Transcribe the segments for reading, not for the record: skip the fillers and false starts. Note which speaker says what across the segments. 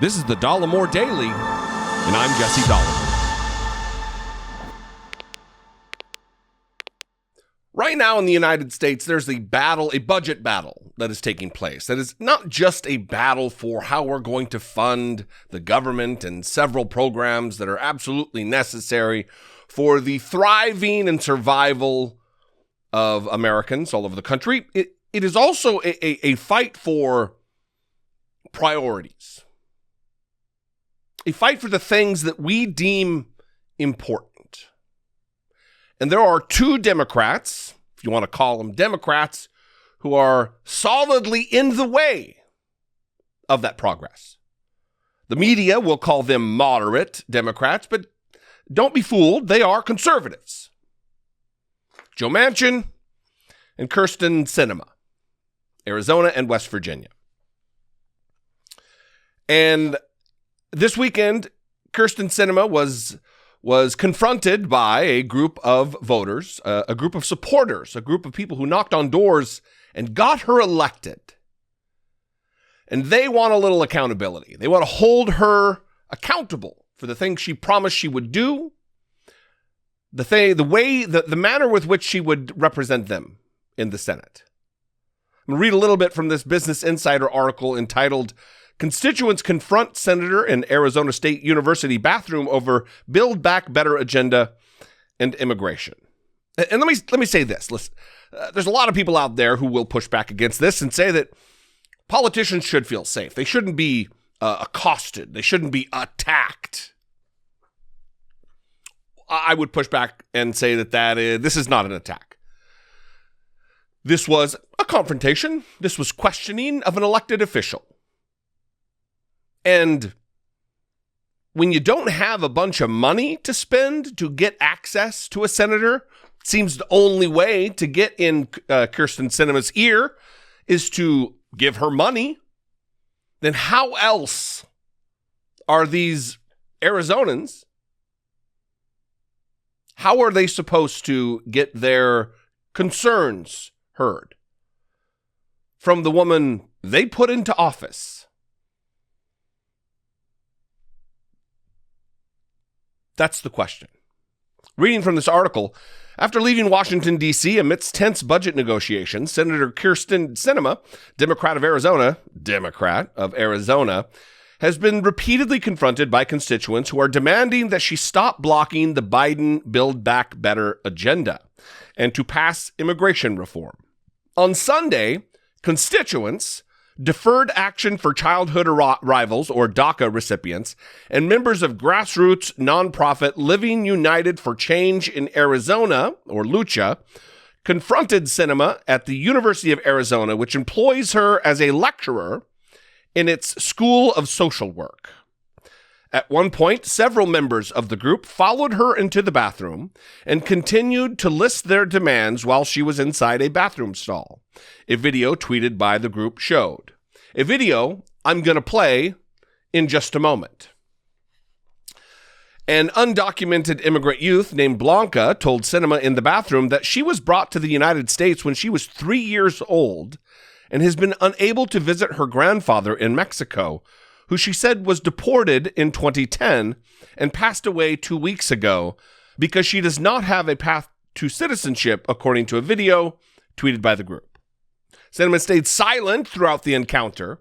Speaker 1: This is the Dollemore Daily, and I'm Jesse Dollemore. Right now in the United States, there's a budget battle that is taking place. That is not just a battle for how we're going to fund the government and several programs that are absolutely necessary for the thriving and survival of Americans all over the country. It is also a fight for priorities. A fight for the things that we deem important. And there are two Democrats, if you want to call them Democrats, who are solidly in the way of that progress. The media will call them moderate Democrats, but don't be fooled, they are conservatives. Joe Manchin and Kyrsten Sinema, Arizona and West Virginia. And this weekend, Kyrsten Sinema was confronted by a group of voters, a group of supporters, a group of people who knocked on doors and got her elected. And they want a little accountability. They want to hold her accountable for the things she promised she would do, the manner with which she would represent them in the Senate. I'm going to read a little bit from this Business Insider article entitled Constituents Confront Senator in Arizona State University Bathroom Over Build Back Better Agenda and Immigration. And let me say this. Listen, there's a lot of people out there who will push back against this and say that politicians should feel safe. They shouldn't be accosted. They shouldn't be attacked. I would push back and say that this is not an attack. This was a confrontation. This was questioning of an elected official. And when you don't have a bunch of money to spend to get access to a senator, it seems the only way to get in Kyrsten Sinema's ear is to give her money. Then how else are these Arizonans, how are they supposed to get their concerns heard from the woman they put into office? That's the question. Reading from this article, after leaving Washington, D.C. amidst tense budget negotiations, Senator Kyrsten Sinema, Democrat of Arizona, has been repeatedly confronted by constituents who are demanding that she stop blocking the Biden Build Back Better agenda and to pass immigration reform. On Sunday, constituents, Deferred Action for Childhood Arrivals, or DACA recipients, and members of grassroots nonprofit Living United for Change in Arizona, or LUCHA, confronted Sinema at the University of Arizona, which employs her as a lecturer in its School of Social Work. At one point, several members of the group followed her into the bathroom and continued to list their demands while she was inside a bathroom stall. A video tweeted by the group showed. A video I'm going to play in just a moment. An undocumented immigrant youth named Blanca told Sinema in the bathroom that she was brought to the United States when she was 3 years old and has been unable to visit her grandfather in Mexico, who she said was deported in 2010 and passed away 2 weeks ago because she does not have a path to citizenship, according to a video tweeted by the group. Sinema stayed silent throughout the encounter.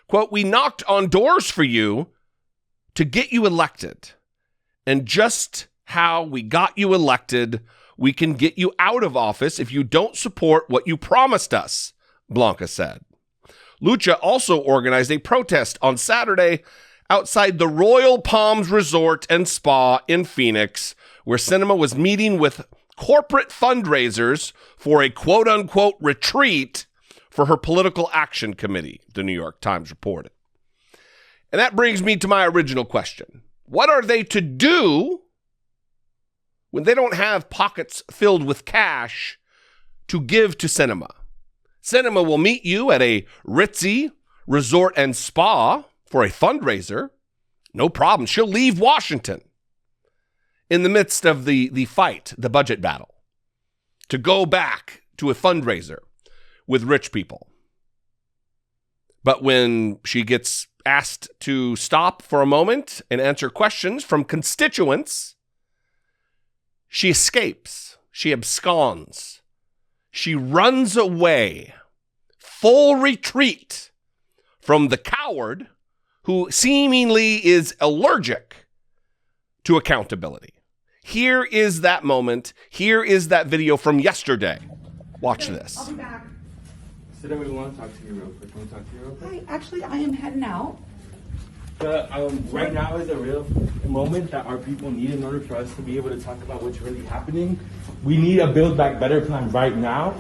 Speaker 1: Quote, "We knocked on doors for you to get you elected. And just how we got you elected, we can get you out of office if you don't support what you promised us," Blanca said. Lucha also organized a protest on Saturday outside the Royal Palms Resort and Spa in Phoenix, where Sinema was meeting with corporate fundraisers for a quote-unquote retreat for her political action committee, the New York Times reported. And that brings me to my original question. What are they to do when they don't have pockets filled with cash to give to Sinema? Sinema will meet you at a ritzy resort and spa for a fundraiser. No problem. She'll leave Washington in the midst of the fight, the budget battle, to go back to a fundraiser with rich people. But when she gets asked to stop for a moment and answer questions from constituents, she escapes. She absconds. She runs away, full retreat from the coward who seemingly is allergic to accountability. Here is that moment. Here is that video from yesterday. Watch this.
Speaker 2: I'll be back.
Speaker 3: Sinema, we want to talk to you real quick. Can we talk to you real quick?
Speaker 2: Hi, actually, I am heading out.
Speaker 3: Right now is a real moment that our people need in order for us to be able to talk about what's really happening. We need a Build Back Better plan right now.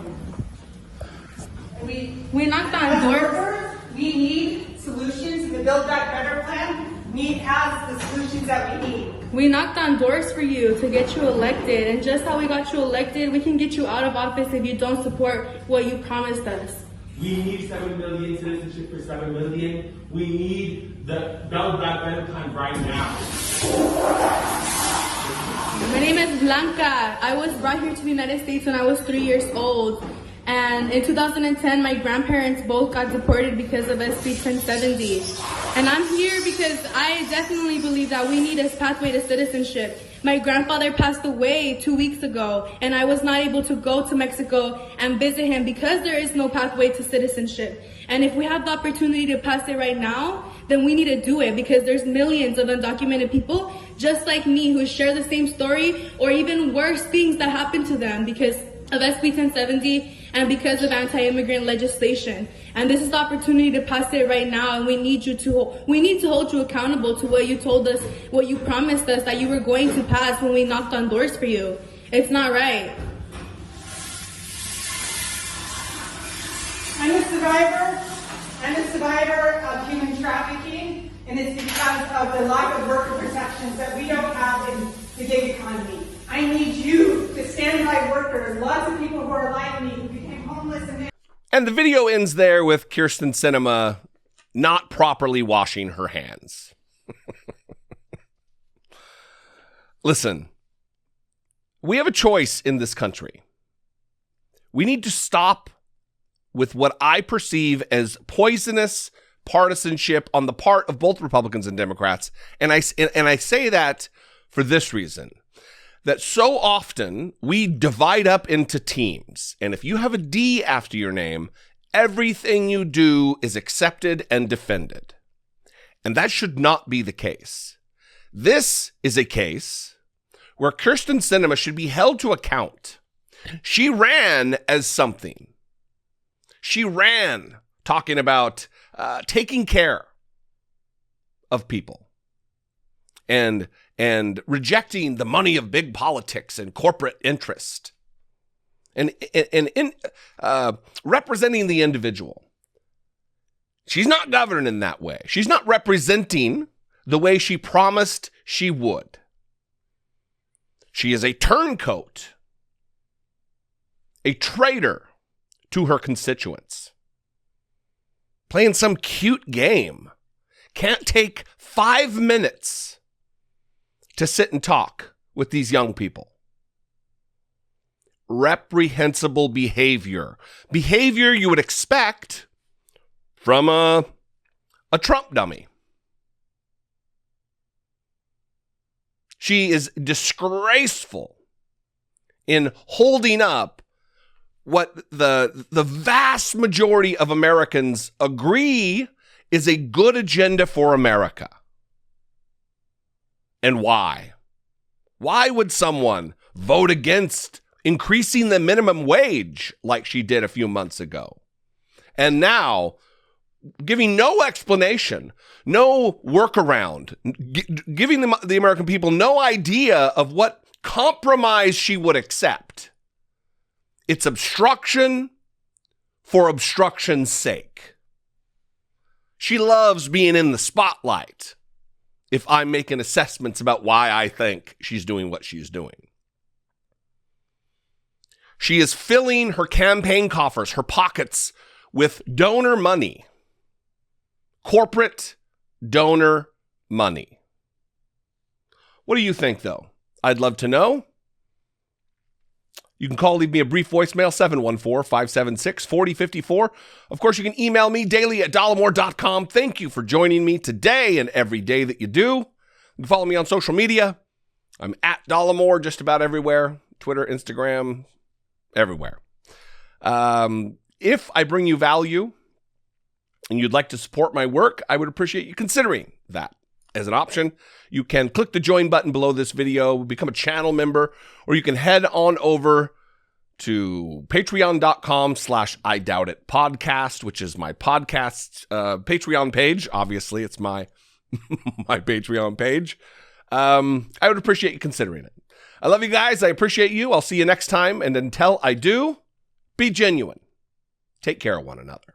Speaker 4: We knocked on doors. We need solutions. The Build Back Better plan has the solutions that we need.
Speaker 5: We knocked on doors for you to get you elected, and just how we got you elected, we can get you out of office if you don't support what you promised us.
Speaker 3: We need 7 million citizenship for 7 million. We need the Build Back Better plan right now.
Speaker 5: My name is Blanca. I was brought here to the United States when I was 3 years old. And in 2010, my grandparents both got deported because of SB 1070. And I'm here because I definitely believe that we need a pathway to citizenship. My grandfather passed away 2 weeks ago, and I was not able to go to Mexico and visit him because there is no pathway to citizenship. And if we have the opportunity to pass it right now, then we need to do it, because there's millions of undocumented people just like me who share the same story or even worse things that happen to them because of SB 1070 and because of anti-immigrant legislation. And this is the opportunity to pass it right now, and we need to hold you accountable to what you told us, what you promised us that you were going to pass when we knocked on doors for you. It's not right.
Speaker 4: I'm a survivor. I'm a survivor of human trafficking, and it's because of the lack of worker protections that we don't have in the gig economy. I need you to stand by workers. Lots of people who are like me who became homeless
Speaker 1: And the video ends there with Kyrsten Sinema not properly washing her hands. Listen, we have a choice in this country. We need to stop with what I perceive as poisonous partisanship on the part of both Republicans and Democrats. And I say that for this reason. That so often we divide up into teams. And if you have a D after your name, everything you do is accepted and defended. And that should not be the case. This is a case where Kyrsten Sinema should be held to account. She ran as something. She ran talking about taking care of people and rejecting the money of big politics and corporate interest, and representing the individual. She's not governing in that way. She's not representing the way she promised she would. She is a turncoat, a traitor to her constituents, playing some cute game. Can't take 5 minutes to sit and talk with these young people. Reprehensible behavior. Behavior you would expect from a Trump dummy. She is disgraceful in holding up what the vast majority of Americans agree is a good agenda for America. And why? Why would someone vote against increasing the minimum wage like she did a few months ago? And now, giving no explanation, no workaround, giving the American people no idea of what compromise she would accept. It's obstruction for obstruction's sake. She loves being in the spotlight if I'm making assessments about why I think she's doing what she's doing. She is filling her campaign coffers, her pockets, with donor money. Corporate donor money. What do you think, though? I'd love to know. You can call, leave me a brief voicemail, 714-576-4054. Of course, you can email me daily at dollemore.com. Thank you for joining me today and every day that you do. You can follow me on social media. I'm at Dollemore just about everywhere. Twitter, Instagram, everywhere. If I bring you value and you'd like to support my work, I would appreciate you considering that as an option. You can click the join button below this video, become a channel member, or you can head on over to patreon.com/IDoubtIt which is my podcast Patreon page. Obviously, it's my my Patreon page. I would appreciate you considering it. I love you guys. I appreciate you. I'll see you next time. And until I do, be genuine. Take care of one another.